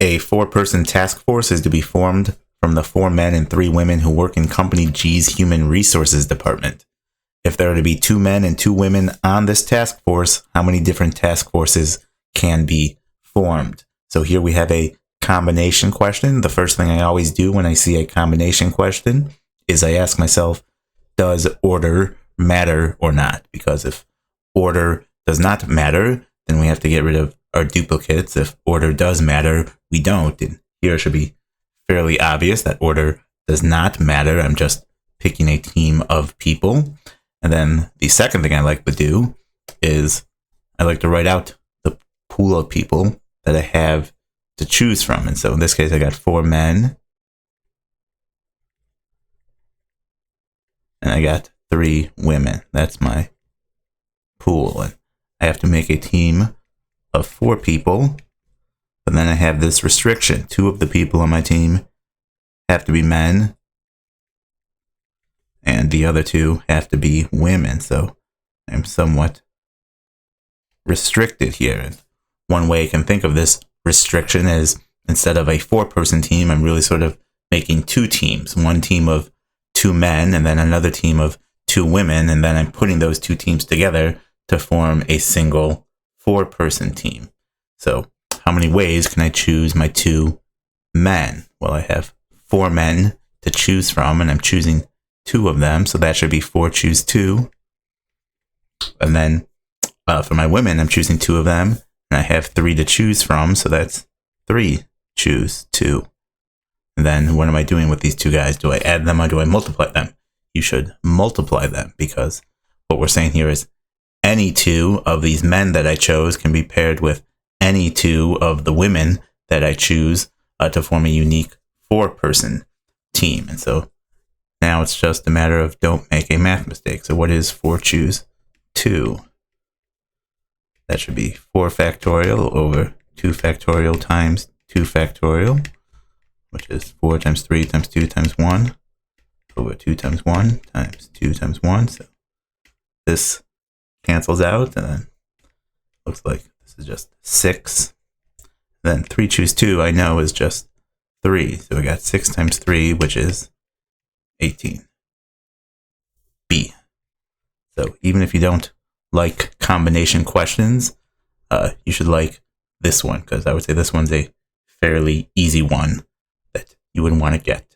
A 4-person task force is to be formed from the 4 men and 3 women who work in Company G's Human Resources Department. If there are to be 2 men and 2 women on this task force, how many different task forces can be formed? So here we have a combination question. The first thing I always do when I see a combination question is I ask myself, does order matter or not? Because if order does not matter, then we have to get rid of our duplicates. If order does matter, we don't. And here it should be fairly obvious that order does not matter. I'm just picking a team of people. And then the second thing I like to do is I like to write out the pool of people that I have to choose from. And so in this case, I got 4 men. And I got 3 women. That's my pool. And I have to make a team of 4 people. But then I have this restriction. 2 of the people on my team have to be men. And the other 2 have to be women. So I'm somewhat restricted here. And one way I can think of this restriction is instead of a 4-person team, I'm really sort of making 2 teams. One team of 2 men and then another team of 2 women. And then I'm putting those 2 teams together to form a single 4-person team. So how many ways can I choose my 2 men? Well, I have 4 men to choose from, and I'm choosing 2 of them, so that should be 4 choose 2. And then for my women, I'm choosing 2 of them, and I have 3 to choose from, so that's 3 choose 2. And then what am I doing with these 2 guys? Do I add them or do I multiply them? You should multiply them, because what we're saying here is any 2 of these men that I chose can be paired with any 2 of the women that I choose to form a unique 4-person team. And so now it's just a matter of don't make a math mistake. So what is 4 choose 2? That should be 4 factorial over 2 factorial times 2 factorial, which is 4 times 3 times 2 times 1 over 2 times 1 times 2 times 1. So this cancels out, and then looks like this is just 6. Then 3 choose 2 I know is just 3. So we got 6 times 3, which is 18. B. So even if you don't like combination questions, you should like this one, because I would say this one's a fairly easy one that you wouldn't want to get.